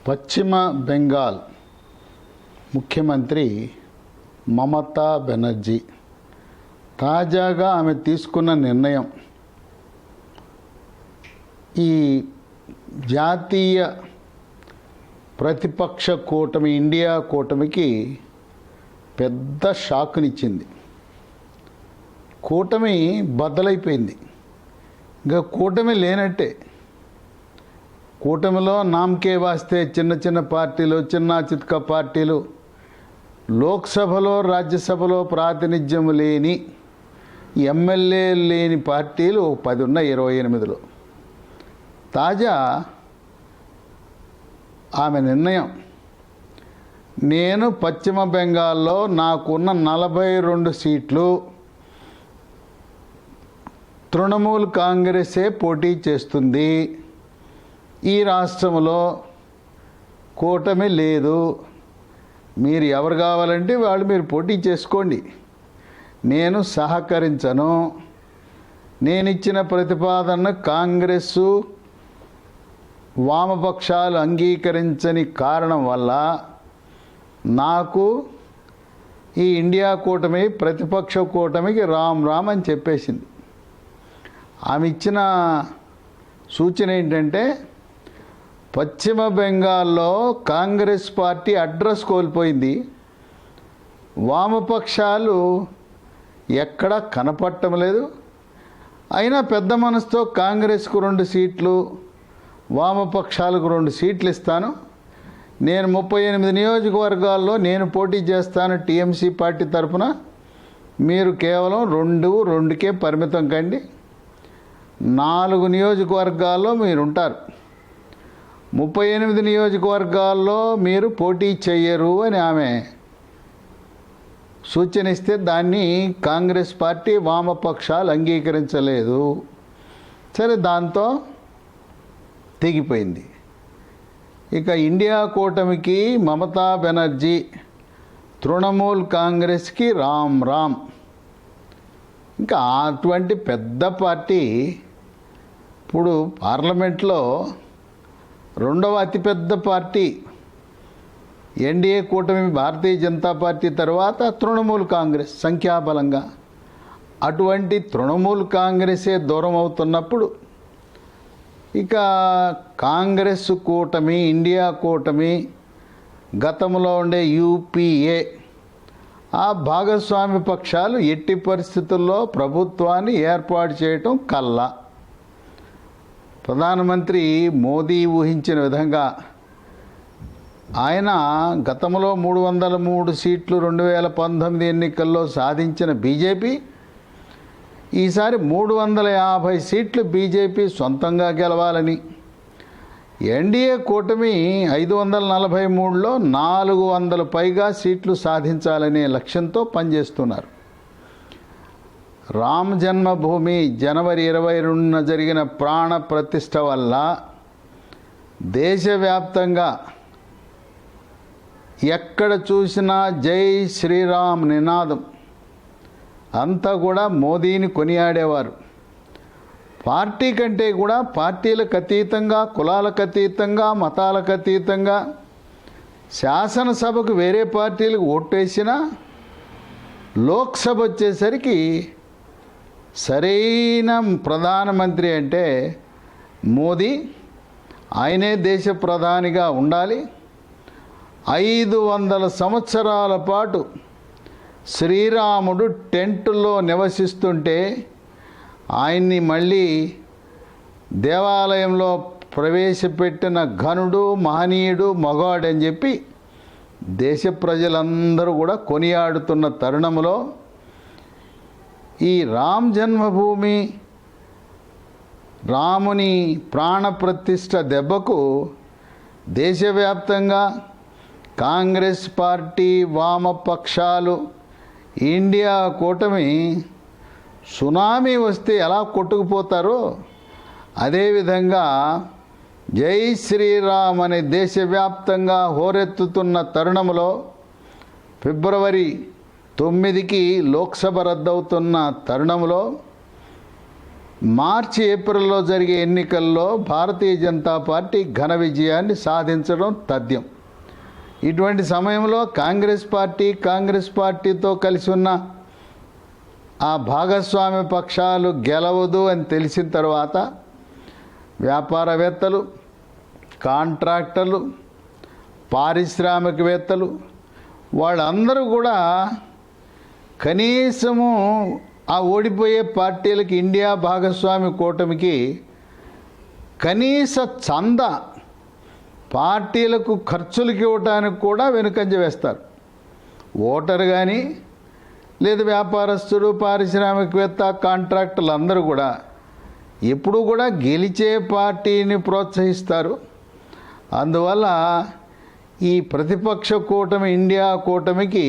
పశ్చిమ బెంగాల్ ముఖ్యమంత్రి మమతా బెనర్జీ తాజాగా ఆమె తీసుకున్న నిర్ణయం ఈ జాతీయ ప్రతిపక్ష కూటమి ఇండియా కూటమికి పెద్ద షాక్నిచ్చింది. కూటమి బద్దలైపోయింది. ఇంకా కూటమి లేనట్టే. కూటమిలో నామకే వాస్తే చిన్న చిన్న పార్టీలు, చిన్న చిత్క పార్టీలు, లోక్సభలో రాజ్యసభలో ప్రాతినిధ్యం లేని ఎమ్మెల్యే లేని పార్టీలు 10 ఉన్నాయి 28లో. తాజా ఆమె నిర్ణయం, నేను పశ్చిమ బెంగాల్లో నాకున్న 42 సీట్లు తృణమూల్ కాంగ్రెసే పోటీ చేస్తుంది. ఈ రాష్ట్రంలో కూటమి లేదు. మీరు ఎవరు కావాలంటే వాళ్ళు మీరు పోటీ చేసుకోండి, నేను సహకరించను. నేను ఇచ్చిన ప్రతిపాదన కాంగ్రెస్సు వామపక్షాలు అంగీకరించని కారణం వల్ల నాకు ఈ ఇండియా కూటమి ప్రతిపక్ష కూటమికి రామ్ రామ్ అని చెప్పేసింది. ఆమె ఇచ్చిన సూచన ఏంటంటే, పశ్చిమ బెంగాల్లో కాంగ్రెస్ పార్టీ అడ్రస్ కోల్పోయింది. వామపక్షాలు ఎక్కడా కనపడటం లేదు. అయినా పెద్ద మనసుతో కాంగ్రెస్కు 2 సీట్లు, వామపక్షాలకు 2 సీట్లు ఇస్తాను. నేను 38 నియోజకవర్గాల్లో నేను పోటీ చేస్తాను టీఎంసీ పార్టీ తరఫున. మీరు కేవలం 2కే పరిమితం కండి. 4 నియోజకవర్గాల్లో మీరు ఉంటారు. 38 నియోజకవర్గాల్లో మీరు పోటీ చెయ్యరు అని ఆమె సూచనిస్తే దాన్ని కాంగ్రెస్ పార్టీ వామపక్షాలు అంగీకరించలేదు. సరే, దాంతో తెగిపోయింది. ఇక ఇండియా కూటమికి మమతా బెనర్జీ, తృణమూల్ కాంగ్రెస్కి రామ్ రామ్. ఇంకా అటువంటి పెద్ద పార్టీ ఇప్పుడు పార్లమెంట్లో 2వ అతిపెద్ద పార్టీ ఎన్డీఏ కూటమి భారతీయ జనతా పార్టీ తర్వాత తృణమూల్ కాంగ్రెస్ సంఖ్యాబలంగా. అటువంటి తృణమూల్ కాంగ్రెసే దూరం అవుతున్నప్పుడు ఇక కాంగ్రెస్ కూటమి, ఇండియా కూటమి, గతంలో ఉండే యూపీఏ, ఆ భాగస్వామి పక్షాలు ఎట్టి పరిస్థితుల్లో ప్రభుత్వాన్ని ఏర్పాటు చేయటం కల్లా. ప్రధానమంత్రి మోదీ ఊహించిన విధంగా ఆయన గతంలో 303 సీట్లు 2019 ఎన్నికల్లో సాధించిన బీజేపీ ఈసారి 350 సీట్లు బీజేపీ సొంతంగా గెలవాలని, ఎన్డీఏ కూటమి 543లో 400 పైగా సీట్లు సాధించాలనే లక్ష్యంతో పనిచేస్తున్నారు. రామ్ జన్మభూమి జనవరి 22న జరిగిన ప్రాణ ప్రతిష్ఠ వల్ల దేశవ్యాప్తంగా ఎక్కడ చూసినా జై శ్రీరామ్ నినాదం. అంతా కూడా మోదీని కొనియాడేవారు. పార్టీ కంటే కూడా పార్టీలకు అతీతంగా, కులాలకు అతీతంగా, మతాలకు అతీతంగా శాసనసభకు వేరే పార్టీలకు ఓటేసినా లోక్సభ వచ్చేసరికి సరైన ప్రధానమంత్రి అంటే మోదీ. ఆయనే దేశ ప్రధానిగా ఉండాలి. 500 సంవత్సరాల పాటు శ్రీరాముడు టెంటులో నివసిస్తుంటే ఆయన్ని మళ్ళీ దేవాలయంలో ప్రవేశపెట్టిన ఘనుడు, మహనీయుడు, మగాడని చెప్పి దేశ ప్రజలందరూ కూడా కొనియాడుతున్న తరుణంలో ఈ రామ్ జన్మభూమి రాముని ప్రాణప్రతిష్ఠ దెబ్బకు దేశవ్యాప్తంగా కాంగ్రెస్ పార్టీ, వామపక్షాలు, ఇండియా కూటమి సునామీ వస్తే ఎలా కొట్టుకుపోతారో అదేవిధంగా జై శ్రీరామ్ అనే దేశవ్యాప్తంగా హోరెత్తుతున్న తరుణంలో ఫిబ్రవరి 9కి లోక్సభ రద్దవుతున్న తరుణంలో మార్చి ఏప్రిల్లో జరిగే ఎన్నికల్లో భారతీయ జనతా పార్టీ ఘన విజయాన్ని సాధించడం తథ్యం. ఇటువంటి సమయంలో కాంగ్రెస్ పార్టీతో కలిసి ఉన్న ఆ భాగస్వామ్య పక్షాలు గెలవదు అని తెలిసిన తర్వాత వ్యాపారవేత్తలు, కాంట్రాక్టర్లు, పారిశ్రామికవేత్తలు వాళ్ళందరూ కూడా కనీసము ఆ ఓడిపోయే పార్టీలకి, ఇండియా భాగస్వామి కూటమికి కనీస చందా పార్టీలకు ఖర్చులకు ఇవ్వటానికి కూడా వెనుకంజ వేస్తారు. ఓటరు కానీ లేదు వ్యాపారస్తుడు, పారిశ్రామికవేత్త, కాంట్రాక్టర్లు అందరూ కూడా ఎప్పుడూ కూడా గెలిచే పార్టీని ప్రోత్సహిస్తారు. అందువల్ల ఈ ప్రతిపక్ష కూటమి, ఇండియా కూటమికి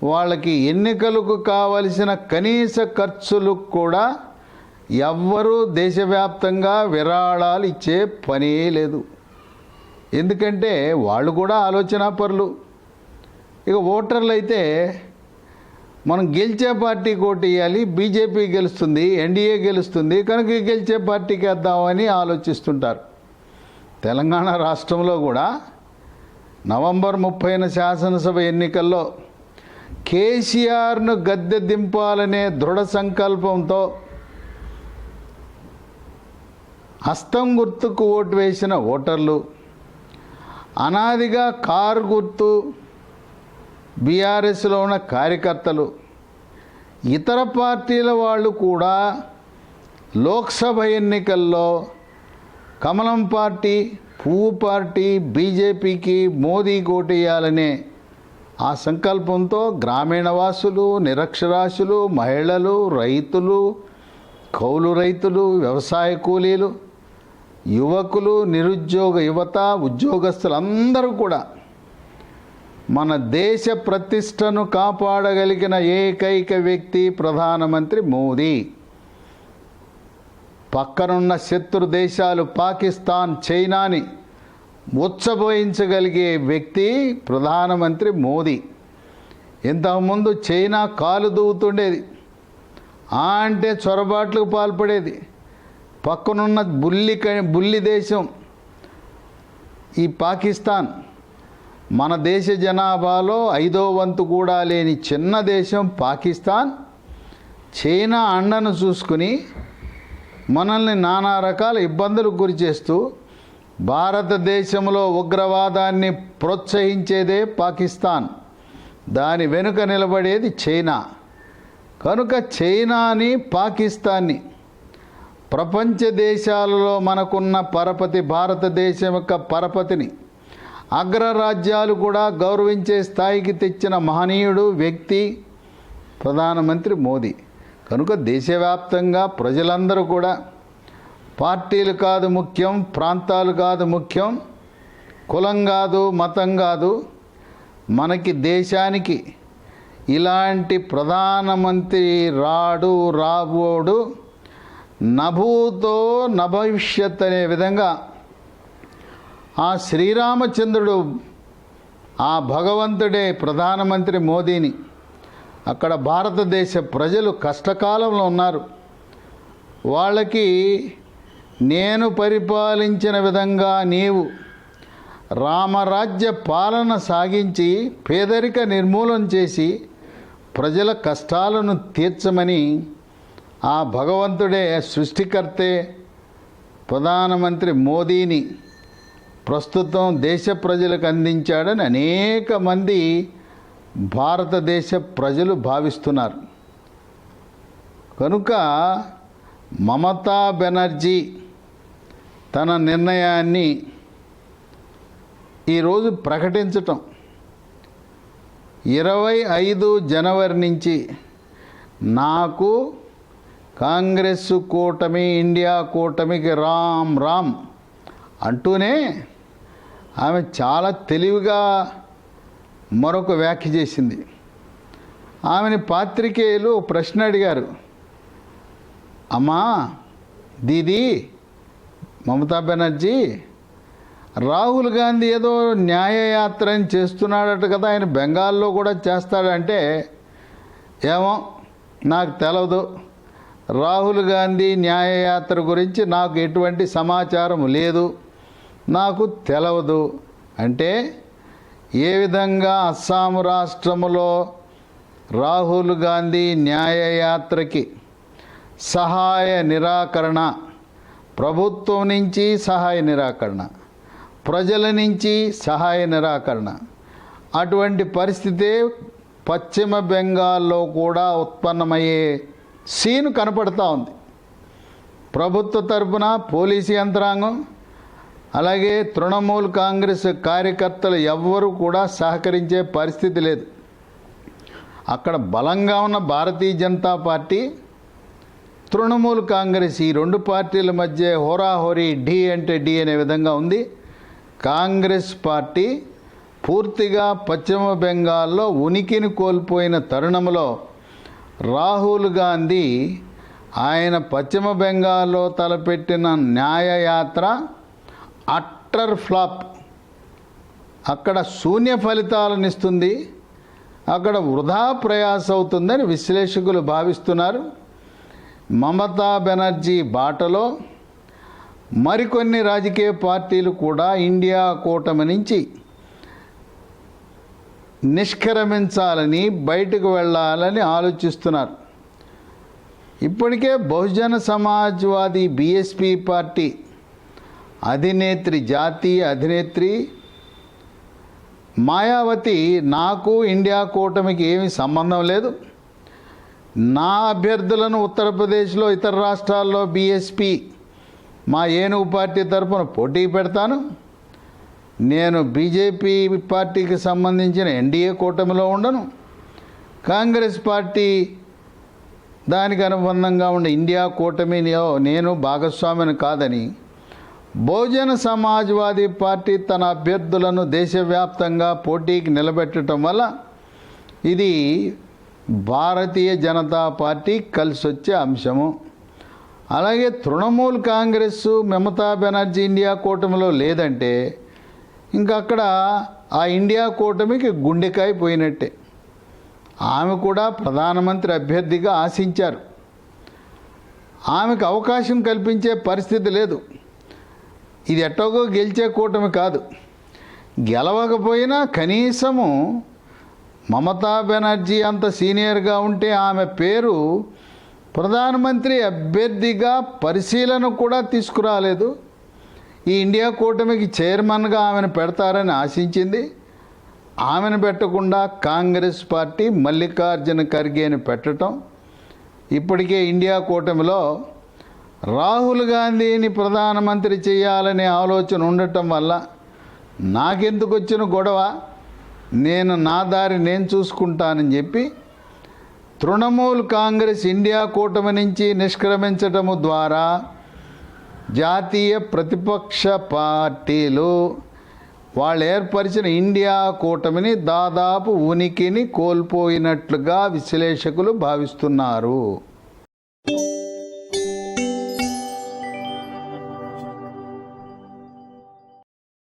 వాళ్ళకి ఎన్నికలకు కావలసిన కనీస ఖర్చులకు కూడా ఎవ్వరూ దేశవ్యాప్తంగా విరాళాలు ఇచ్చే పనే లేదు. ఎందుకంటే వాళ్ళు కూడా ఆలోచనాపరులు. ఇక ఓటర్లు అయితే మనం గెలిచే పార్టీకి ఓటు వేయాలి, బీజేపీ గెలుస్తుంది, ఎన్డీఏ గెలుస్తుంది కనుక గెలిచే పార్టీకి వేద్దామని ఆలోచిస్తుంటారు. తెలంగాణ రాష్ట్రంలో కూడా నవంబర్ 30న శాసనసభ ఎన్నికల్లో కేసీఆర్ను గద్దె దింపాలనే దృఢ సంకల్పంతో హస్తం గుర్తుకు ఓటు వేసిన ఓటర్లు, అనాదిగా కారు గుర్తు బీఆర్ఎస్లో ఉన్న కార్యకర్తలు, ఇతర పార్టీల వాళ్ళు కూడా లోక్సభ ఎన్నికల్లో కమలం పార్టీ, పువ్వు పార్టీ, బీజేపీకి మోదీ ఓటేయాలనే ఆ సంకల్పంతో గ్రామీణ వాసులు, నిరక్షరాస్యులు, మహిళలు, రైతులు, కౌలు రైతులు, వ్యవసాయ కూలీలు, యువకులు, నిరుద్యోగ యువత, ఉద్యోగస్తులందరూ కూడా మన దేశ ప్రతిష్టను కాపాడగలిగిన ఏకైక వ్యక్తి ప్రధానమంత్రి మోదీ. పక్కనున్న శత్రు దేశాలు పాకిస్తాన్, చైనాని ఉచ్చబోయించగలిగే వ్యక్తి ప్రధానమంత్రి మోదీ. ఇంతకుముందు చైనా కాలు దూవుతుండేది, అంటే చొరబాట్లకు పాల్పడేది. పక్కనున్న బుల్లి దేశం ఈ పాకిస్తాన్, మన దేశ జనాభాలో 5వ వంతు కూడా లేని చిన్న దేశం పాకిస్తాన్ చైనా అండను చూసుకుని మనల్ని నానా రకాల ఇబ్బందులకు గురి చేస్తూ భారతదేశంలో ఉగ్రవాదాన్ని ప్రోత్సహించేదే పాకిస్తాన్, దాని వెనుక నిలబడేది చైనా. కనుక చైనాని, పాకిస్తాన్ని ప్రపంచ దేశాలలో మనకున్న పరపతి, భారతదేశం యొక్క పరపతిని అగ్రరాజ్యాలు కూడా గౌరవించే స్థాయికి తెచ్చిన మహనీయుడు, వ్యక్తి ప్రధానమంత్రి మోదీ. కనుక దేశవ్యాప్తంగా ప్రజలందరూ కూడా పార్టీలు కాదు ముఖ్యం, ప్రాంతాలు కాదు ముఖ్యం, కులం కాదు, మతం కాదు, మనకి దేశానికి ఇలాంటి ప్రధానమంత్రి రాబోడు నభూతో నభవిష్యత్ అనే విధంగా ఆ శ్రీరామచంద్రుడు, ఆ భగవంతుడే ప్రధానమంత్రి మోదీని. అక్కడ భారతదేశ ప్రజలు కష్టకాలంలో ఉన్నారు. వాళ్ళకి నేను పరిపాలించిన విధంగా నీవు రామరాజ్య పాలన సాగించి పేదరిక నిర్మూలన చేసి ప్రజల కష్టాలను తీర్చమని ఆ భగవంతుడే, సృష్టికర్తే ప్రధానమంత్రి మోదీని ప్రస్తుతం దేశ ప్రజలకు అందించాడని అనేక మంది భారతదేశ ప్రజలు భావిస్తున్నారు. కనుక మమతా బెనర్జీ తన నిర్ణయాన్ని ఈరోజు ప్రకటించటం, 25 జనవరి నుంచి నాకు కాంగ్రెస్ కూటమి, ఇండియా కూటమికి రామ్ రామ్ అంటూనే ఆమె చాలా తెలివిగా మరొక వ్యాఖ్య చేసింది. ఆమెని పాత్రికేయులు ప్రశ్న అడిగారు, అమ్మా దీదీ మమతా బెనర్జీ, రాహుల్ గాంధీ ఏదో న్యాయయాత్రని చేస్తున్నాడట కదా, ఆయన బెంగాల్లో కూడా చేస్తాడంటే, ఏమో నాకు తెలవదు, రాహుల్ గాంధీ న్యాయయాత్ర గురించి నాకు ఎటువంటి సమాచారం లేదు, నాకు తెలవదు అంటే ఏ విధంగా అస్సాం రాష్ట్రములో రాహుల్ గాంధీ న్యాయయాత్రకి సహాయ నిరాకరణ, ప్రభుత్వం నుంచి సహాయ నిరాకరణ, ప్రజల నుంచి సహాయ నిరాకరణ, అటువంటి పరిస్థితే పశ్చిమ బెంగాల్లో కూడా ఉత్పన్నమయ్యే సీన్ కనపడతా ఉంది. ప్రభుత్వ తరపున పోలీసు యంత్రాంగం అలాగే తృణమూల్ కాంగ్రెస్ కార్యకర్తలు ఎవ్వరూ కూడా సహకరించే పరిస్థితి లేదు. అక్కడ బలంగా ఉన్న భారతీయ జనతా పార్టీ, తృణమూల్ కాంగ్రెస్ ఈ రెండు పార్టీల మధ్య హోరాహోరీ ఢీ అంటే ఢీ అనే విధంగా ఉంది. కాంగ్రెస్ పార్టీ పూర్తిగా పశ్చిమ బెంగాల్లో ఉనికిని కోల్పోయిన తరుణంలో రాహుల్ గాంధీ ఆయన పశ్చిమ బెంగాల్లో తలపెట్టిన న్యాయయాత్ర అట్టర్ ఫ్లాప్, అక్కడ శూన్య ఫలితాలను ఇస్తుంది, అక్కడ వృధా ప్రయాస అవుతుందని విశ్లేషకులు భావిస్తున్నారు. మమతా బెనర్జీ బాటలో మరికొన్ని రాజకీయ పార్టీలు కూడా ఇండియా కూటమి నుంచి నిష్క్రమించాలని, బయటకు వెళ్ళాలని ఆలోచిస్తున్నారు. ఇప్పటికే బహుజన సమాజ్వాదీ బీఎస్పీ పార్టీ అధినేత్రి, జాతీయ అధినేత్రి మాయావతి నాకు ఇండియా కూటమికి ఏమీ సంబంధం లేదు, నా అభ్యర్థులను ఉత్తరప్రదేశ్లో ఇతర రాష్ట్రాల్లో బీఎస్పీ మా ఏనుగు పార్టీ తరఫున పోటీ పెడతాను, నేను బీజేపీ పార్టీకి సంబంధించిన ఎన్డీఏ కూటమిలో ఉండను, కాంగ్రెస్ పార్టీ దానికి అనుబంధంగా ఉండే ఇండియా కూటమిలో నేను భాగస్వామిని కాదని బహుజన సమాజ్వాదీ పార్టీ తన అభ్యర్థులను దేశవ్యాప్తంగా పోటీకి నిలబెట్టడం వల్ల ఇది భారతీయ జనతా పార్టీ కలిసి వచ్చే అంశము. అలాగే తృణమూల్ కాంగ్రెస్, మమతా బెనర్జీ ఇండియా కూటమిలో లేదంటే ఇంకా అక్కడ ఆ ఇండియా కూటమికి గుండెకాయ పోయినట్టే. ఆమె కూడా ప్రధానమంత్రి అభ్యర్థిగా ఆశించారు, ఆమెకు అవకాశం కల్పించే పరిస్థితి లేదు. ఇది ఎట్టగో గెలిచే కూటమి కాదు, గెలవకపోయినా కనీసము మమతా బెనర్జీ అంత సీనియర్గా ఉంటే ఆమె పేరు ప్రధానమంత్రి అభ్యర్థిగా పరిశీలన కూడా తీసుకురాలేదు. ఈ ఇండియా కూటమికి చైర్మన్గా ఆమెను పెడతారని ఆశించింది, ఆమెను పెట్టకుండా కాంగ్రెస్ పార్టీ మల్లికార్జున ఖర్గేని పెట్టడం. ఇప్పటికే ఇండియా కూటమిలో రాహుల్ గాంధీని ప్రధానమంత్రి చేయాలనే ఆలోచన ఉండటం వల్ల నాకెందుకు వచ్చిన గొడవ, నేను నా దారి నేను చూసుకుంటానని చెప్పి తృణమూల్ కాంగ్రెస్ ఇండియా కూటమి నుంచి నిష్క్రమించటము ద్వారా జాతీయ ప్రతిపక్ష పార్టీలు వాళ్ళు ఏర్పరిచిన ఇండియా కూటమిని దాదాపు ఉనికిని కోల్పోయినట్లుగా విశ్లేషకులు భావిస్తున్నారు.